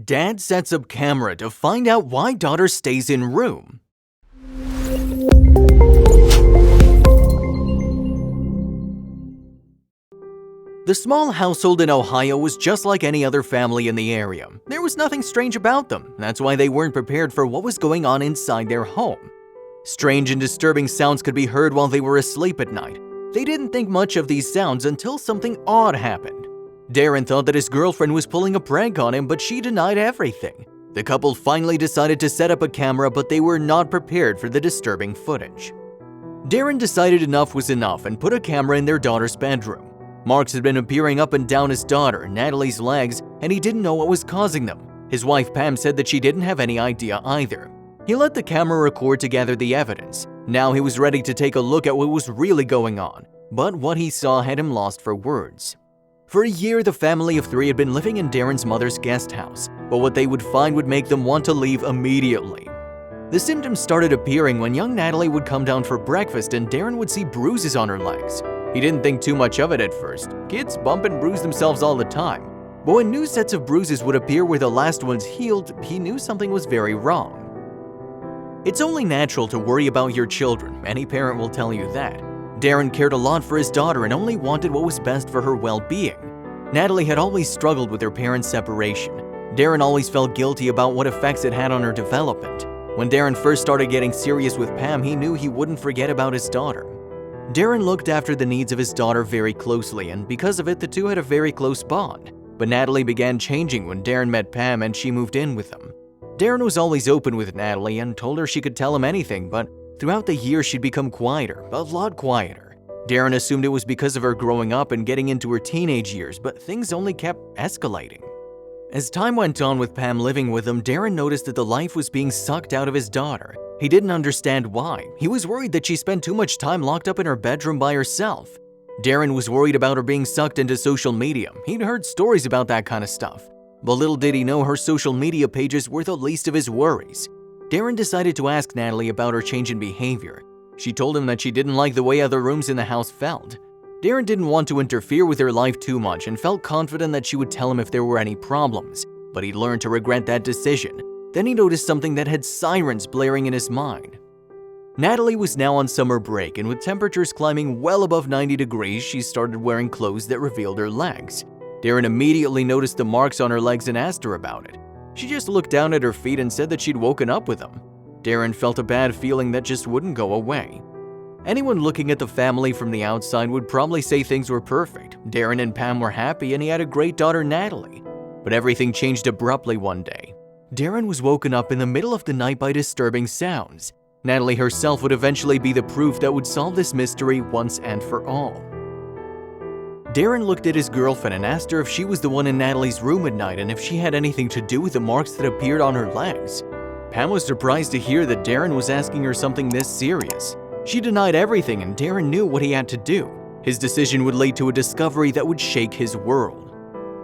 Dad sets up camera to find out why daughter stays in room. The small household in Ohio was just like any other family in the area. There was nothing strange about them. That's why they weren't prepared for what was going on inside their home. Strange and disturbing sounds could be heard while they were asleep at night. They didn't think much of these sounds until something odd happened. Darren thought that his girlfriend was pulling a prank on him, but she denied everything. The couple finally decided to set up a camera, but they were not prepared for the disturbing footage. Darren decided enough was enough and put a camera in their daughter's bedroom. Marks had been appearing up and down his daughter, Natalie's legs, and he didn't know what was causing them. His wife Pam said that she didn't have any idea either. He let the camera record to gather the evidence. Now he was ready to take a look at what was really going on, but what he saw had him lost for words. For a year, the family of 3 had been living in Darren's mother's guest house, but what they would find would make them want to leave immediately. The symptoms started appearing when young Natalie would come down for breakfast and Darren would see bruises on her legs. He didn't think too much of it at first. Kids bump and bruise themselves all the time. But when new sets of bruises would appear where the last ones healed, he knew something was very wrong. It's only natural to worry about your children. Any parent will tell you that. Darren cared a lot for his daughter and only wanted what was best for her well-being. Natalie had always struggled with her parents' separation. Darren always felt guilty about what effects it had on her development. When Darren first started getting serious with Pam, he knew he wouldn't forget about his daughter. Darren looked after the needs of his daughter very closely, and because of it, the two had a very close bond. But Natalie began changing when Darren met Pam and she moved in with him. Darren was always open with Natalie and told her she could tell him anything, but throughout the years she'd become quieter, a lot quieter. Darren assumed it was because of her growing up and getting into her teenage years, but things only kept escalating. As time went on with Pam living with him, Darren noticed that the life was being sucked out of his daughter. He didn't understand why. He was worried that she spent too much time locked up in her bedroom by herself. Darren was worried about her being sucked into social media. He'd heard stories about that kind of stuff. But little did he know her social media pages were the least of his worries. Darren decided to ask Natalie about her change in behavior. She told him that she didn't like the way other rooms in the house felt. Darren didn't want to interfere with her life too much and felt confident that she would tell him if there were any problems, but he learned to regret that decision. Then he noticed something that had sirens blaring in his mind. Natalie was now on summer break, and with temperatures climbing well above 90 degrees, she started wearing clothes that revealed her legs. Darren immediately noticed the marks on her legs and asked her about it. She just looked down at her feet and said that she'd woken up with them. Darren felt a bad feeling that just wouldn't go away. Anyone looking at the family from the outside would probably say things were perfect. Darren and Pam were happy and he had a great daughter, Natalie. But everything changed abruptly one day. Darren was woken up in the middle of the night by disturbing sounds. Natalie herself would eventually be the proof that would solve this mystery once and for all. Darren looked at his girlfriend and asked her if she was the one in Natalie's room at night and if she had anything to do with the marks that appeared on her legs. Pam was surprised to hear that Darren was asking her something this serious. She denied everything and Darren knew what he had to do. His decision would lead to a discovery that would shake his world.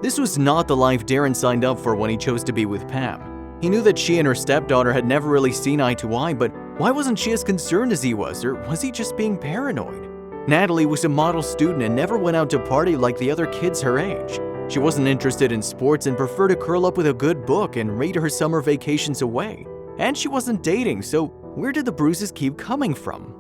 This was not the life Darren signed up for when he chose to be with Pam. He knew that she and her stepdaughter had never really seen eye to eye, but why wasn't she as concerned as he was, or was he just being paranoid? Natalie was a model student and never went out to party like the other kids her age. She wasn't interested in sports and preferred to curl up with a good book and read her summer vacations away. And she wasn't dating, so where did the bruises keep coming from?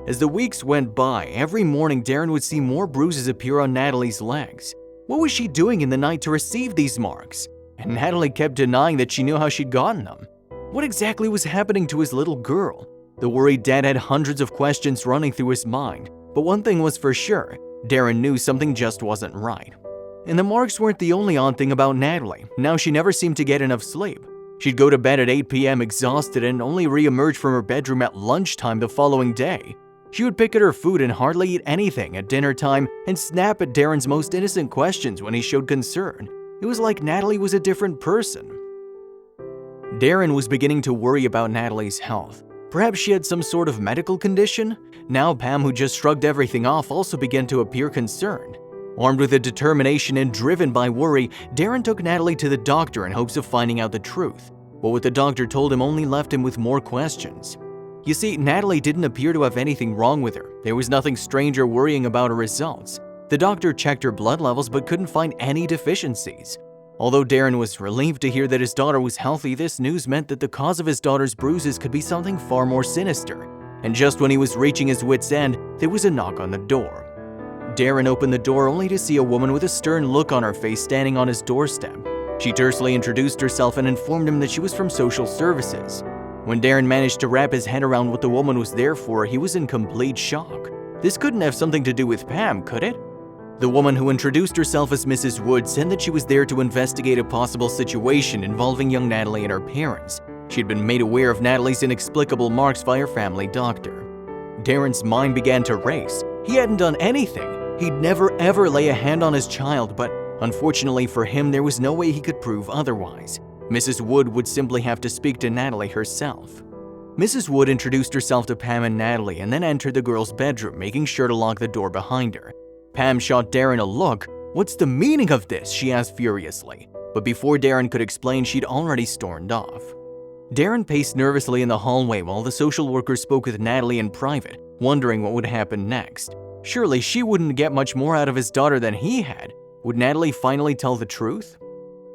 As the weeks went by, every morning Darren would see more bruises appear on Natalie's legs. What was she doing in the night to receive these marks? And Natalie kept denying that she knew how she'd gotten them. What exactly was happening to his little girl? The worried dad had hundreds of questions running through his mind, but one thing was for sure, Darren knew something just wasn't right. And the marks weren't the only odd thing about Natalie. Now she never seemed to get enough sleep. She'd go to bed at 8 p.m. exhausted and only re-emerge from her bedroom at lunchtime the following day. She would pick at her food and hardly eat anything at dinner time and snap at Darren's most innocent questions when he showed concern. It was like Natalie was a different person. Darren was beginning to worry about Natalie's health. Perhaps she had some sort of medical condition? Now Pam, who just shrugged everything off, also began to appear concerned. Armed with a determination and driven by worry, Darren took Natalie to the doctor in hopes of finding out the truth. But what the doctor told him only left him with more questions. You see, Natalie didn't appear to have anything wrong with her. There was nothing strange or worrying about her results. The doctor checked her blood levels but couldn't find any deficiencies. Although Darren was relieved to hear that his daughter was healthy, this news meant that the cause of his daughter's bruises could be something far more sinister. And just when he was reaching his wit's end, there was a knock on the door. Darren opened the door only to see a woman with a stern look on her face standing on his doorstep. She tersely introduced herself and informed him that she was from social services. When Darren managed to wrap his head around what the woman was there for, he was in complete shock. This couldn't have something to do with Pam, could it? The woman who introduced herself as Mrs. Wood said that she was there to investigate a possible situation involving young Natalie and her parents. She had been made aware of Natalie's inexplicable marks by her family doctor. Darren's mind began to race. He hadn't done anything. He'd never ever lay a hand on his child, but unfortunately for him, there was no way he could prove otherwise. Mrs. Wood would simply have to speak to Natalie herself. Mrs. Wood introduced herself to Pam and Natalie and then entered the girl's bedroom, making sure to lock the door behind her. Pam shot Darren a look. "What's the meaning of this?" she asked furiously. But before Darren could explain, she'd already stormed off. Darren paced nervously in the hallway while the social worker spoke with Natalie in private, wondering what would happen next. Surely she wouldn't get much more out of his daughter than he had. Would Natalie finally tell the truth?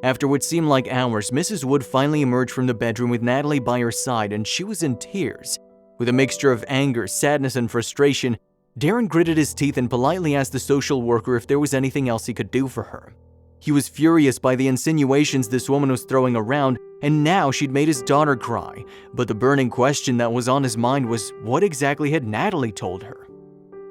After what seemed like hours, Mrs. Wood finally emerged from the bedroom with Natalie by her side, and she was in tears. With a mixture of anger, sadness, and frustration, Darren gritted his teeth and politely asked the social worker if there was anything else he could do for her. He was furious by the insinuations this woman was throwing around, and now she'd made his daughter cry. But the burning question that was on his mind was, what exactly had Natalie told her?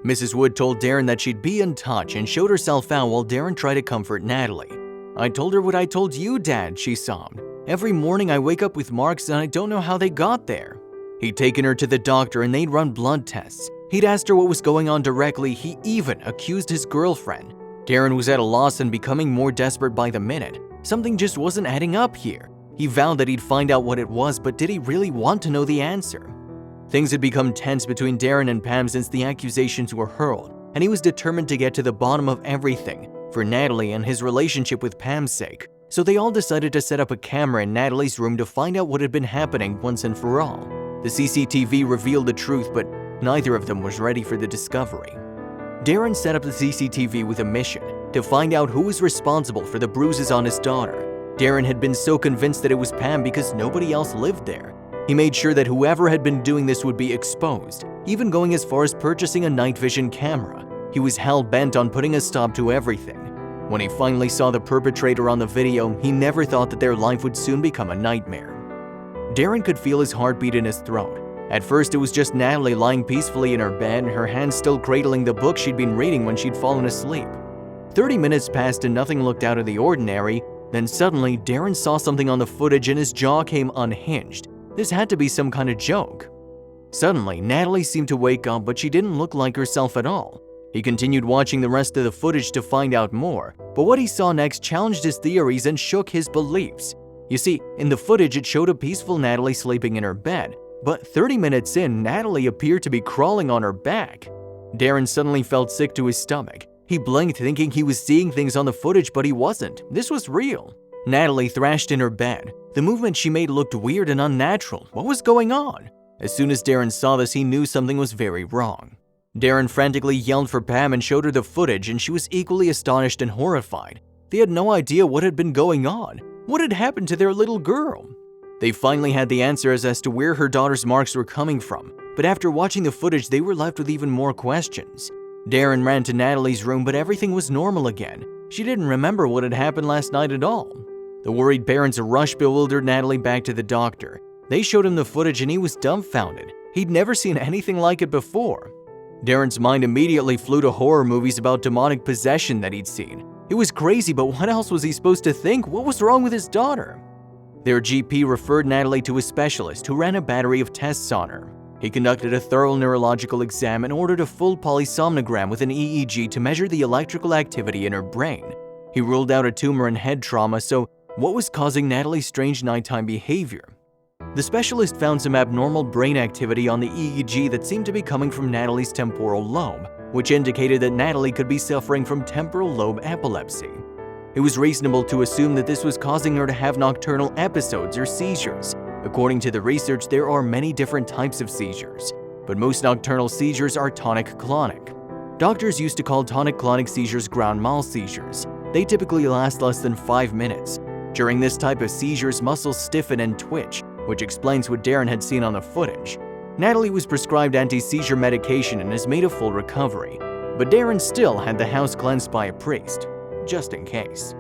Mrs. Wood told Darren that she'd be in touch and showed herself out while Darren tried to comfort Natalie. "I told her what I told you, Dad," she sobbed. "Every morning I wake up with marks and I don't know how they got there." He'd taken her to the doctor and they'd run blood tests. He'd asked her what was going on directly. He even accused his girlfriend. Darren was at a loss and becoming more desperate by the minute. Something just wasn't adding up here. He vowed that he'd find out what it was, but did he really want to know the answer? Things had become tense between Darren and Pam since the accusations were hurled, and he was determined to get to the bottom of everything, for Natalie and his relationship with Pam's sake. So they all decided to set up a camera in Natalie's room to find out what had been happening once and for all. The CCTV revealed the truth, but neither of them was ready for the discovery. Darren set up the CCTV with a mission to find out who was responsible for the bruises on his daughter. Darren had been so convinced that it was Pam because nobody else lived there. He made sure that whoever had been doing this would be exposed, even going as far as purchasing a night vision camera. He was hell-bent on putting a stop to everything. When he finally saw the perpetrator on the video, he never thought that their life would soon become a nightmare. Darren could feel his heartbeat in his throat. At first, it was just Natalie lying peacefully in her bed, her hands still cradling the book she'd been reading when she'd fallen asleep. 30 minutes passed and nothing looked out of the ordinary. Then suddenly, Darren saw something on the footage and his jaw came unhinged. This had to be some kind of joke. Suddenly, Natalie seemed to wake up, but she didn't look like herself at all. He continued watching the rest of the footage to find out more, but what he saw next challenged his theories and shook his beliefs. You see, in the footage it showed a peaceful Natalie sleeping in her bed, but 30 minutes in, Natalie appeared to be crawling on her back. Darren suddenly felt sick to his stomach. He blinked thinking he was seeing things on the footage, but he wasn't. This was real. Natalie thrashed in her bed. The movement she made looked weird and unnatural. What was going on? As soon as Darren saw this, he knew something was very wrong. Darren frantically yelled for Pam and showed her the footage, and she was equally astonished and horrified. They had no idea what had been going on. What had happened to their little girl? They finally had the answers as to where her daughter's marks were coming from, but after watching the footage, they were left with even more questions. Darren ran to Natalie's room, but everything was normal again. She didn't remember what had happened last night at all. The worried parents rushed bewildered Natalie back to the doctor. They showed him the footage and he was dumbfounded. He'd never seen anything like it before. Darren's mind immediately flew to horror movies about demonic possession that he'd seen. It was crazy, but what else was he supposed to think? What was wrong with his daughter? Their GP referred Natalie to a specialist who ran a battery of tests on her. He conducted a thorough neurological exam and ordered a full polysomnogram with an EEG to measure the electrical activity in her brain. He ruled out a tumor and head trauma, so what was causing Natalie's strange nighttime behavior? The specialist found some abnormal brain activity on the EEG that seemed to be coming from Natalie's temporal lobe, which indicated that Natalie could be suffering from temporal lobe epilepsy. It was reasonable to assume that this was causing her to have nocturnal episodes or seizures. According to the research, there are many different types of seizures, but most nocturnal seizures are tonic-clonic. Doctors used to call tonic-clonic seizures grand mal seizures. They typically last less than 5 minutes. During this type of seizures, muscles stiffen and twitch, which explains what Darren had seen on the footage. Natalie was prescribed anti-seizure medication and has made a full recovery, but Darren still had the house cleansed by a priest, just in case.